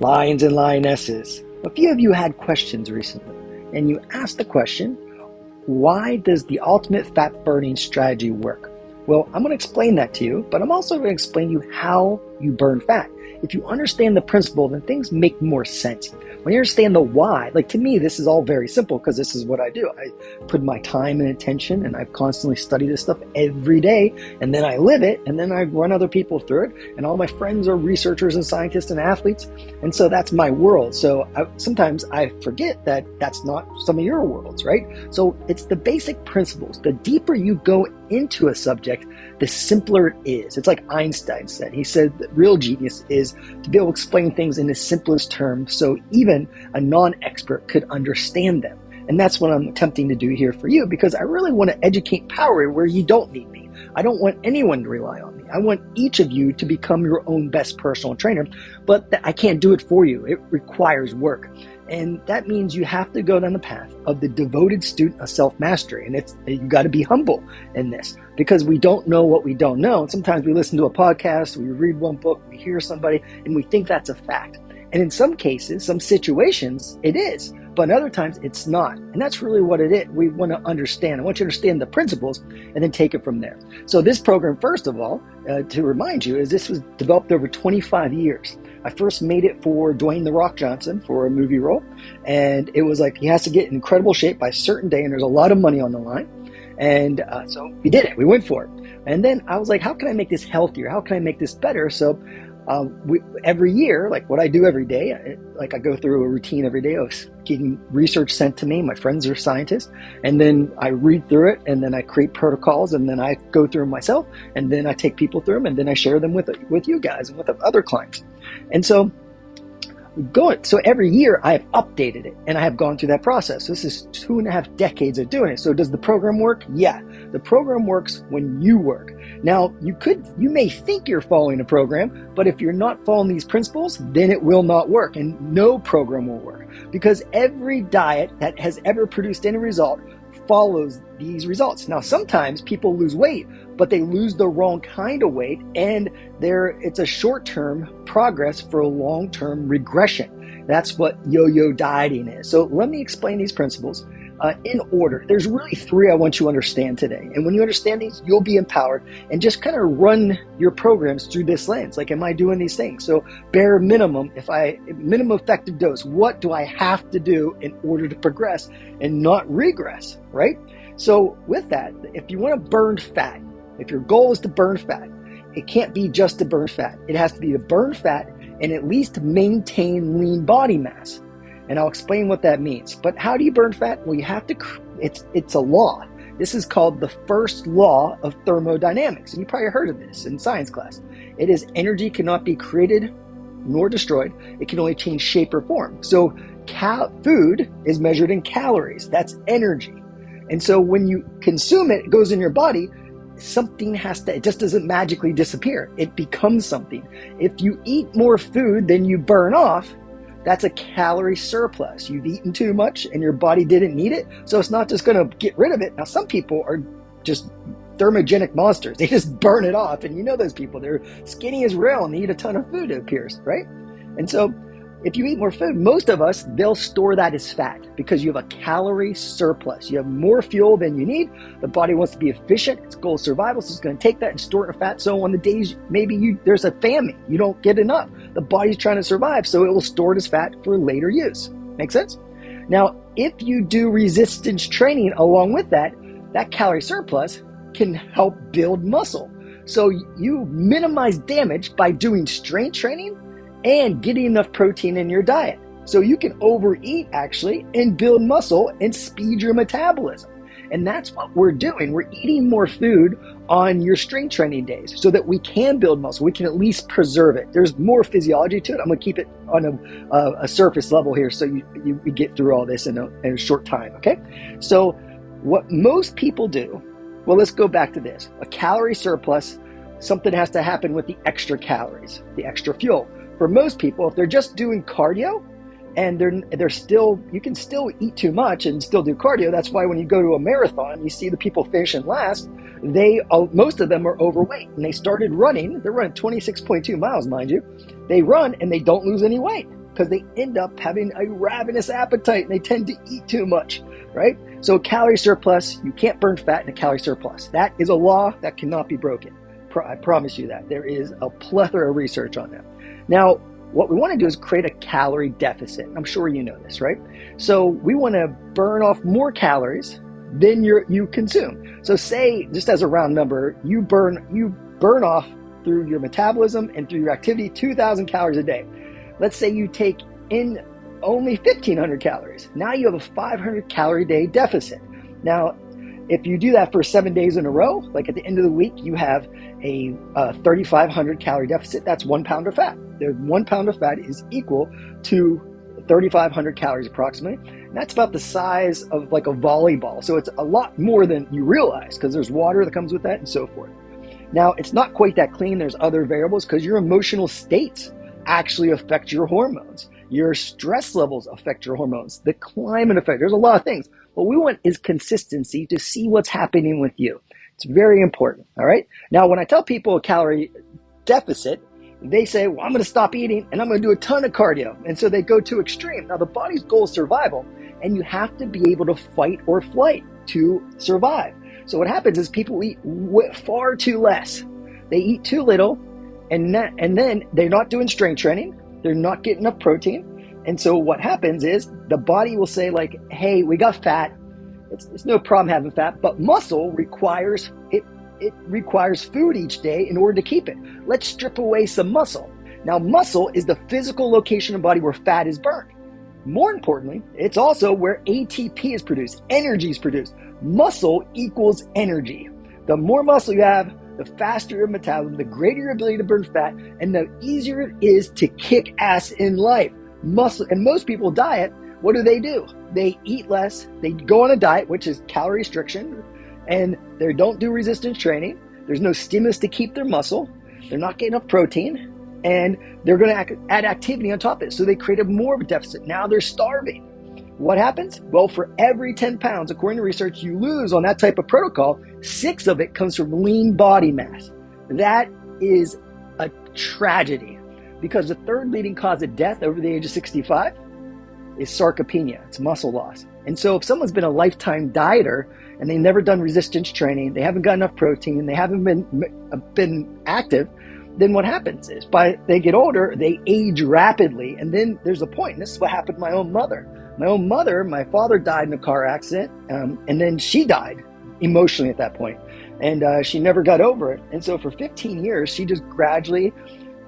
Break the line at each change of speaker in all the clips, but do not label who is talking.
Lions and lionesses. A few of you had questions recently, and you asked the question, why does the ultimate fat burning strategy work? Well, I'm going to explain that to you, but I'm also going to explain to you how you burn fat. If you understand the principle, then things make more sense. When you understand the why, like to me, this is all very simple because this is what I do. I put my time and attention and I constantly study this stuff every day, and then I live it, and then I run other people through it, and all my friends are researchers and scientists and athletes, and so that's my world. So sometimes I forget that that's not some of your worlds, right? So it's the basic principles. The deeper you go into a subject, the simpler it is. It's like Einstein said. He said that real genius is to be able to explain things in the simplest terms so even a non-expert could understand them. And that's what I'm attempting to do here for you, because I really want to educate power where you don't need me. I don't want anyone to rely on me. I want each of you to become your own best personal trainer, but I can't do it for you. It requires work. And that means you have to go down the path of the devoted student of self-mastery. And you got to be humble in this, because we don't know what we don't know. And sometimes we listen to a podcast, we read one book, we hear somebody, and we think that's a fact. And in some cases, some situations, it is. But in other times, it's not. And that's really what it is. We want to understand. I want you to understand the principles and then take it from there. So this program, first of all, to remind you, is this was developed over 25 years. I first made it for Dwayne "The Rock" Johnson for a movie role. And it was like, he has to get in incredible shape by a certain day, and there's a lot of money on the line. And so we did it. We went for it. And then I was like, how can I make this healthier? How can I make this better? So every year, like what I do every day, I go through a routine every day of getting research sent to me. My friends are scientists, and then I read through it, and then I create protocols, and then I go through them myself, and then I take people through them, and then I share them with you guys and with other clients. And so every year I have updated it, and I have gone through that process. This is 2.5 decades of doing it. So does the program work? Yeah, the program works when you work. Now, you may think you're following a program, but if you're not following these principles, then it will not work, and no program will work, because every diet that has ever produced any result follows these results. Now, sometimes people lose weight, but they lose the wrong kind of weight, and it's a short-term progress for a long-term regression. That's what yo-yo dieting is. So let me explain these principles in order. There's really 3 I want you to understand today. And when you understand these, you'll be empowered and just kind of run your programs through this lens. Like, am I doing these things? So bare minimum, minimum effective dose, what do I have to do in order to progress and not regress, right? So with that, if you want to burn fat, if your goal is to burn fat, it can't be just to burn fat. It has to be to burn fat and at least maintain lean body mass. And I'll explain what that means. But how do you burn fat? Well, you have to, it's a law. This is called the first law of thermodynamics. And you probably heard of this in science class. It is energy cannot be created nor destroyed. It can only change shape or form. So food is measured in calories. That's energy. And so when you consume it, it goes in your body, it just doesn't magically disappear. It becomes something. If you eat more food than you burn off, that's a calorie surplus. You've eaten too much and your body didn't need it, so it's not just going to get rid of it. Now, some people are just thermogenic monsters. They just burn it off, and you know those people. They're skinny as rail and they eat a ton of food, it appears, right? And so if you eat more food, most of us, they'll store that as fat because you have a calorie surplus. You have more fuel than you need. The body wants to be efficient. Its goal is survival, so it's going to take that and store it in fat. So on the days maybe there's a famine, you don't get enough. The body's trying to survive, so it will store it as fat for later use. Make sense? Now, if you do resistance training along with that calorie surplus can help build muscle. So you minimize damage by doing strength training and getting enough protein in your diet. So you can overeat actually and build muscle and speed your metabolism. And that's what we're doing. We're eating more food on your strength training days so that we can build muscle. We can at least preserve it. There's more physiology to it. I'm going to keep it on a surface level here so you get through all this in a short time, okay? So what most people do, well, let's go back to this. A calorie surplus, something has to happen with the extra calories, the extra fuel. For most people, if they're just doing cardio and you can still eat too much and still do cardio. That's why when you go to a marathon, you see the people finishing last, most of them are overweight. And they started running, they're running 26.2 miles, mind you. They run and they don't lose any weight. because they end up having a ravenous appetite and they tend to eat too much, right? So calorie surplus, you can't burn fat in a calorie surplus. That is a law that cannot be broken. I promise you that. There is a plethora of research on that. Now, what we want to do is create a calorie deficit. I'm sure you know this, right? So we want to burn off more calories than you consume. So say, just as a round number, you burn off through your metabolism and through your activity 2,000 calories a day. Let's say you take in only 1,500 calories. Now you have a 500 calorie a day deficit. Now, if you do that for 7 days in a row, like at the end of the week, you have a 3,500 calorie deficit. That's 1 pound of fat. The 1 pound of fat is equal to 3,500 calories approximately. And that's about the size of like a volleyball. So it's a lot more than you realize because there's water that comes with that and so forth. Now, it's not quite that clean. There's other variables because your emotional states actually affect your hormones. Your stress levels affect your hormones. The climate affects. There's a lot of things. What we want is consistency to see what's happening with you. It's very important, all right? Now, when I tell people a calorie deficit, they say, well, I'm going to stop eating and I'm going to do a ton of cardio. And so they go to extreme. Now, the body's goal is survival, and you have to be able to fight or flight to survive. So what happens is people eat far too less. They eat too little, and then they're not doing strength training. They're not getting enough protein. And so what happens is the body will say like, hey, we got fat. It's no problem having fat, but muscle requires food each day in order to keep it. Let's strip away some muscle. Now, muscle is the physical location of the body where fat is burned. More importantly, it's also where ATP is produced, energy is produced. Muscle equals energy. The more muscle you have, the faster your metabolism, the greater your ability to burn fat, and the easier it is to kick ass in life. Muscle, and most people diet, what do? They eat less, they go on a diet, which is calorie restriction, and they don't do resistance training. There's no stimulus to keep their muscle. They're not getting enough protein, and they're going to add activity on top of it. So they create more of a deficit. Now they're starving. What happens? Well, for every 10 pounds, according to research, you lose on that type of protocol, 6 of it comes from lean body mass. That is a tragedy because the third leading cause of death over the age of 65 is sarcopenia. It's muscle loss. And so if someone's been a lifetime dieter and they've never done resistance training, they haven't got enough protein, they haven't been active, then what happens is they get older, they age rapidly. And then there's a point, and this is what happened to my own mother. My father died in a car accident, and then she died emotionally at that point. And she never got over it. And so for 15 years, she just gradually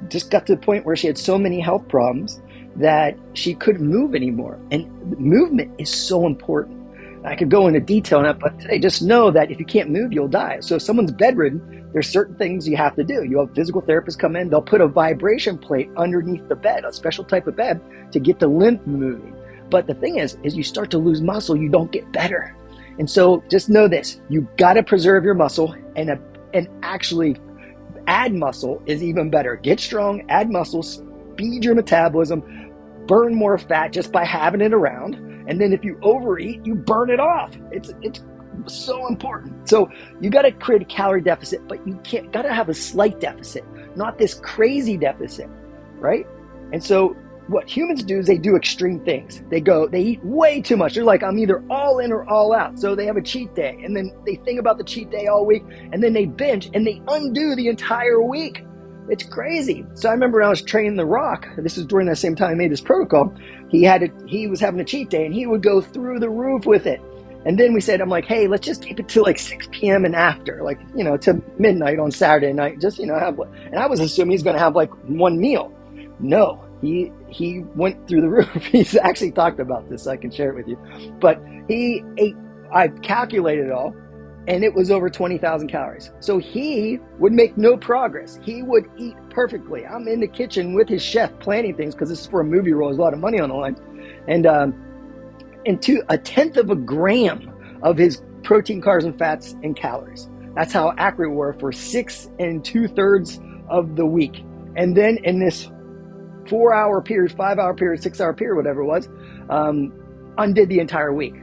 just got to the point where she had so many health problems that she couldn't move anymore. And movement is so important. I could go into detail on it, but today just know that if you can't move, you'll die. So if someone's bedridden, there's certain things you have to do. You have physical therapists come in, they'll put a vibration plate underneath the bed, a special type of bed to get the lymph moving. But the thing is you start to lose muscle, you don't get better. And so just know this, you got to preserve your muscle and actually add muscle is even better. Get strong, add muscle, speed your metabolism, burn more fat just by having it around. And then if you overeat, you burn it off. It's so important. So you got to create a calorie deficit, but you got to have a slight deficit, not this crazy deficit, right? And so what humans do is they do extreme things. They eat way too much. They're like, I'm either all in or all out. So they have a cheat day, and then they think about the cheat day all week, and then they binge and they undo the entire week. It's crazy. So I remember when I was training The Rock, this is during that same time I made this protocol, he was having a cheat day and he would go through the roof with it. And then I'm like, hey, let's just keep it to like 6 p.m. and after, like, to midnight on Saturday night, just, and I was assuming he's going to have like one meal. No, he went through the roof. He's actually talked about this, so I can share it with you. But he ate, I calculated it all, and it was over 20,000 calories. So he would make no progress. He would eat perfectly. I'm in the kitchen with his chef planning things because this is for a movie role. There's a lot of money on the line. And to 1/10 of a gram of his protein, carbs, and fats and calories. That's how accurate we were for 6 2/3 of the week. And then in this 4-hour period, 5-hour period, 6-hour period, whatever it was, undid the entire week.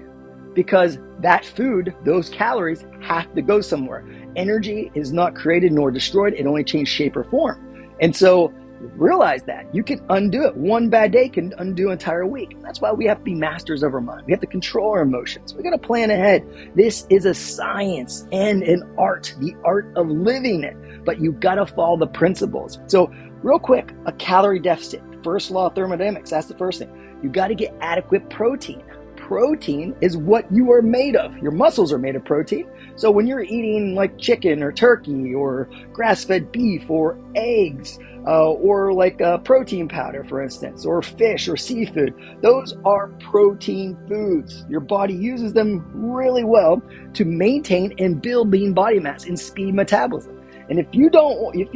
Because that food, those calories have to go somewhere. Energy is not created nor destroyed. It only changed shape or form. And so realize that you can undo it. One bad day can undo an entire week. That's why we have to be masters of our mind. We have to control our emotions. We got to plan ahead. This is a science and an art, the art of living it. But you got to follow the principles. So real quick, a calorie deficit. First law of thermodynamics. That's the first thing. You got to get adequate protein. Protein is what you are made of. Your muscles are made of protein. So when you're eating like chicken or turkey or grass-fed beef or eggs, or like protein powder, for instance, or fish or seafood, those are protein foods. Your body uses them really well to maintain and build lean body mass and speed metabolism. And if you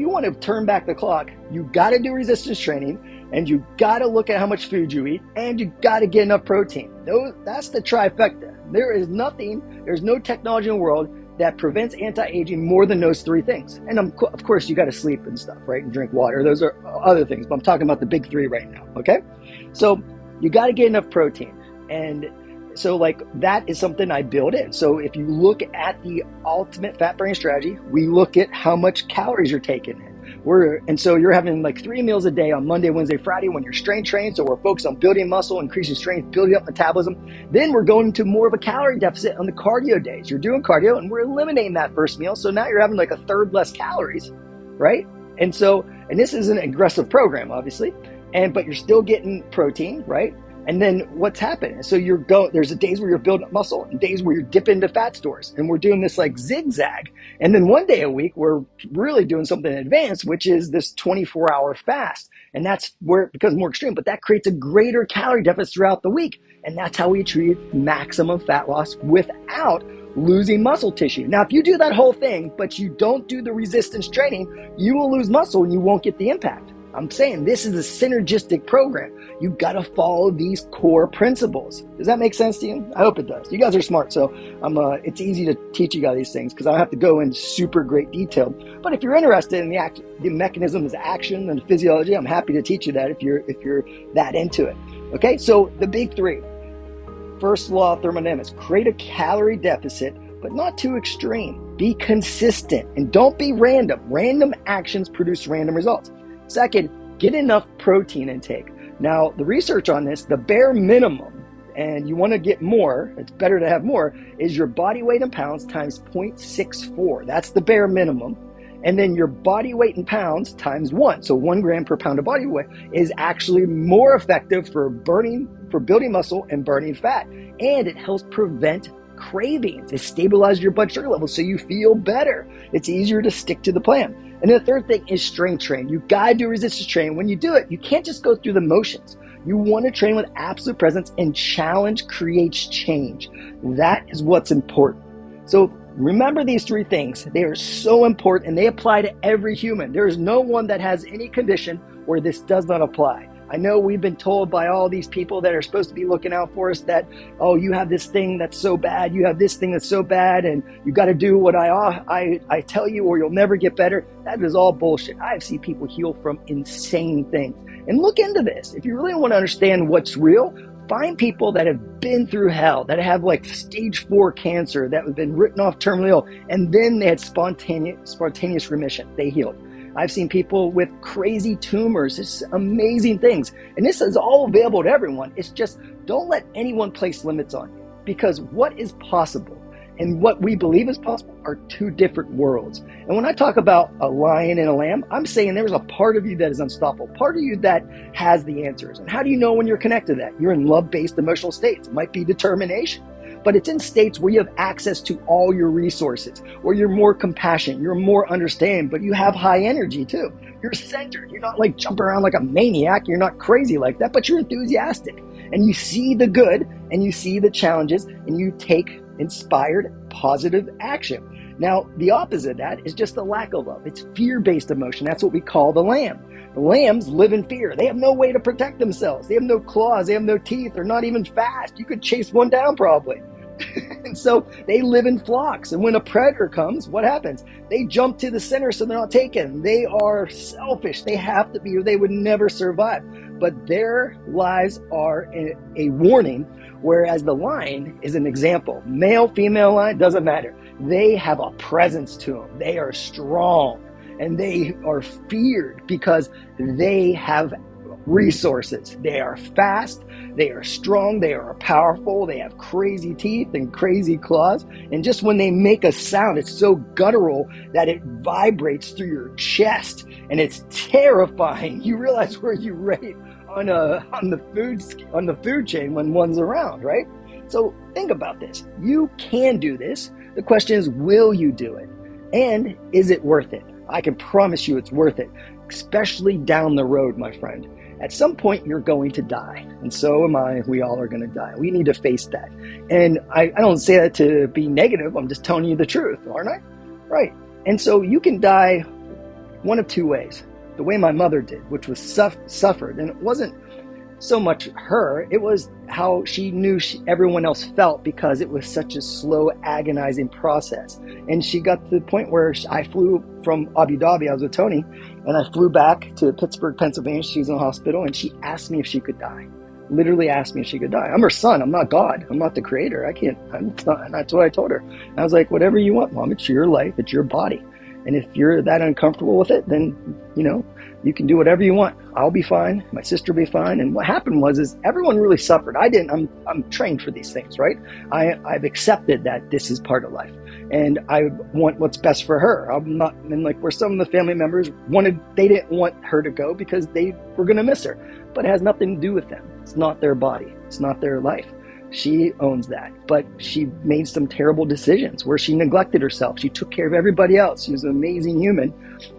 want to turn back the clock, you got to do resistance training, and you got to look at how much food you eat, and you got to get enough protein. That's the trifecta. There's no technology in the world that prevents anti-aging more than those three things. And of course, you got to sleep and stuff, right? And drink water. Those are other things, but I'm talking about the big three right now, okay? So you got to get enough protein. And so like that is something I build in. So if you look at the ultimate fat burning strategy, we look at how much calories you're taking in. And so you're having like 3 meals a day on Monday, Wednesday, Friday when you're strength training. So we're focused on building muscle, increasing strength, building up metabolism. Then we're going into more of a calorie deficit on the cardio days. You're doing cardio and we're eliminating that first meal. So now you're having like a third less calories, right? And this is an aggressive program, obviously, but you're still getting protein, right? And then what's happening? So there's days where you're building up muscle and days where you're dipping into fat stores. And we're doing this like zigzag. And then one day a week, we're really doing something advanced, which is this 24-hour fast. And that's where it becomes more extreme, but that creates a greater calorie deficit throughout the week. And that's how we achieve maximum fat loss without losing muscle tissue. Now, if you do that whole thing, but you don't do the resistance training, you will lose muscle and you won't get the impact. I'm saying this is a synergistic program. You've got to follow these core principles. Does that make sense to you? I hope it does. You guys are smart, so it's easy to teach you guys these things because I don't have to go into super great detail. But if you're interested in the mechanisms of action and physiology, I'm happy to teach you that if you're that into it. Okay, so the big three. First law of thermodynamics: create a calorie deficit, but not too extreme. Be consistent and don't be random. Random actions produce random results. Second, get enough protein intake. Now, the research on this, the bare minimum, and you want to get more, it's better to have more, is your body weight in pounds times 0.64. That's the bare minimum. And then your body weight in pounds times 1. So 1 gram per pound of body weight is actually more effective for building muscle and burning fat. And it helps prevent cravings. It stabilizes your blood sugar levels so you feel better. It's easier to stick to the plan. And the third thing is strength training. You gotta do resistance training. When you do it, you can't just go through the motions. You want to train with absolute presence, and challenge creates change. That is what's important. So remember these three things. They are so important and they apply to every human. There is no one that has any condition where this does not apply. I know we've been told by all these people that are supposed to be looking out for us that, oh, you have this thing that's so bad, you have this thing that's so bad, and you got to do what I tell you or you'll never get better. That is all bullshit. I've seen people heal from insane things. And look into this. If you really want to understand what's real, find people that have been through hell, that have like stage 4 cancer, that have been written off terminally ill, and then they had spontaneous remission. They healed. I've seen people with crazy tumors. It's amazing things. And this is all available to everyone. It's just don't let anyone place limits on you, because what is possible and what we believe is possible are two different worlds. And when I talk about a lion and a lamb, I'm saying there's a part of you that is unstoppable, part of you that has the answers. And how do you know when you're connected to that? You're in love-based emotional states. It might be determination. But it's in states where you have access to all your resources, where you're more compassionate, you're more understanding, but you have high energy too. You're centered. You're not like jumping around like a maniac. You're not crazy like that, but you're enthusiastic. And you see the good and you see the challenges and you take inspired, positive action. Now, the opposite of that is just the lack of love. It's fear-based emotion. That's what we call the lamb. The lambs live in fear. They have no way to protect themselves. They have no claws. They have no teeth. They're not even fast. You could chase one down probably. And so they live in flocks. And when a predator comes, what happens? They jump to the center so they're not taken. They are selfish. They have to be, or they would never survive. But their lives are a warning, whereas the lion is an example. Male, female lion, doesn't matter. They have a presence to them. They are strong. and they are feared because they have resources. They are fast, they are strong, they are powerful, they have crazy teeth and crazy claws. And just when they make a sound, it's so guttural that it vibrates through your chest, and it's terrifying. You realize where you rate on the food chain when one's around, right? So think about this. You can do this. The question is, will you do it? And is it worth it? I can promise you it's worth it, especially down the road, my friend. At some point, you're going to die, and so am I. We all are going to die. We need to face that. And I don't say that to be negative. I'm just telling you the truth, aren't I? Right. And so you can die one of two ways. The way my mother did, which was suffered. And it wasn't so much her, it was how she knew everyone else felt, because it was such a slow, agonizing process. And she got to the point where I flew from Abu Dhabi, I was with Tony, and I flew back to Pittsburgh, Pennsylvania. She was in the hospital, and she asked me if she could die. Literally asked me if she could die. I'm her son. I'm not God. I'm not the creator. That's what I told her. And I was like, whatever you want, Mom. It's your life. It's your body. And if you're that uncomfortable with it, then, you can do whatever you want. I'll be fine. My sister will be fine. And what happened is everyone really suffered. I didn't. I'm trained for these things, right? I've accepted that this is part of life, and I want what's best for her. I'm not, and like where some of the family members they didn't want her to go because they were going to miss her, but it has nothing to do with them. It's not their body. It's not their life. She owns that, but she made some terrible decisions where she neglected herself. She took care of everybody else. She was an amazing human,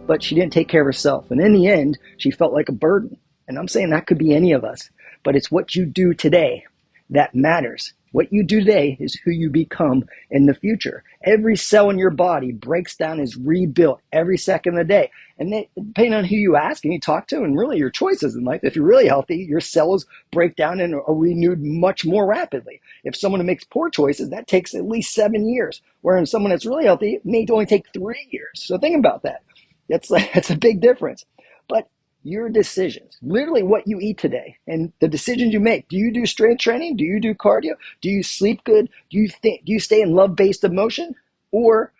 but she didn't take care of herself. And in the end, she felt like a burden. And I'm saying that could be any of us, but it's what you do today that matters. What you do today is who you become in the future. Every cell in your body breaks down, is rebuilt every second of the day. And depending on who you ask and you talk to, and really your choices in life, if you're really healthy, your cells break down and are renewed much more rapidly. If someone who makes poor choices, that takes at least 7 years. Whereas someone that's really healthy, it may only take 3 years. So think about that. That's a big difference. But your decisions, literally what you eat today and the decisions you make. Do you do strength training? Do you do cardio? Do you sleep good? Do you stay in love-based emotion? Or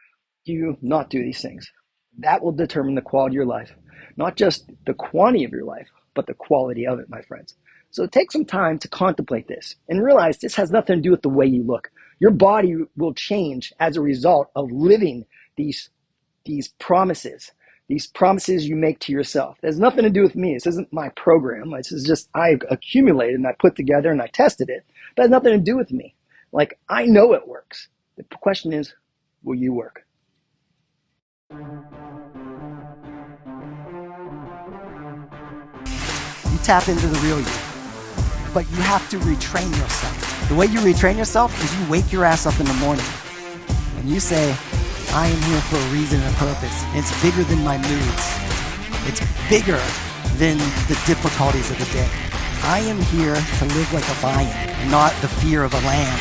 do you not do these things? That will determine the quality of your life. Not just the quantity of your life, but the quality of it, my friends. So take some time to contemplate this and realize this has nothing to do with the way you look. Your body will change as a result of living these promises. These promises you make to yourself. It has nothing to do with me. This isn't my program. This is just I accumulated and I put together and I tested it. But it has nothing to do with me. Like, I know it works. The question is, will you work?
You tap into the real you, but you have to retrain yourself. The way you retrain yourself is you wake your ass up in the morning and you say, I am here for a reason and a purpose. And it's bigger than my moods. It's bigger than the difficulties of the day. I am here to live like a lion, not the fear of a lamb.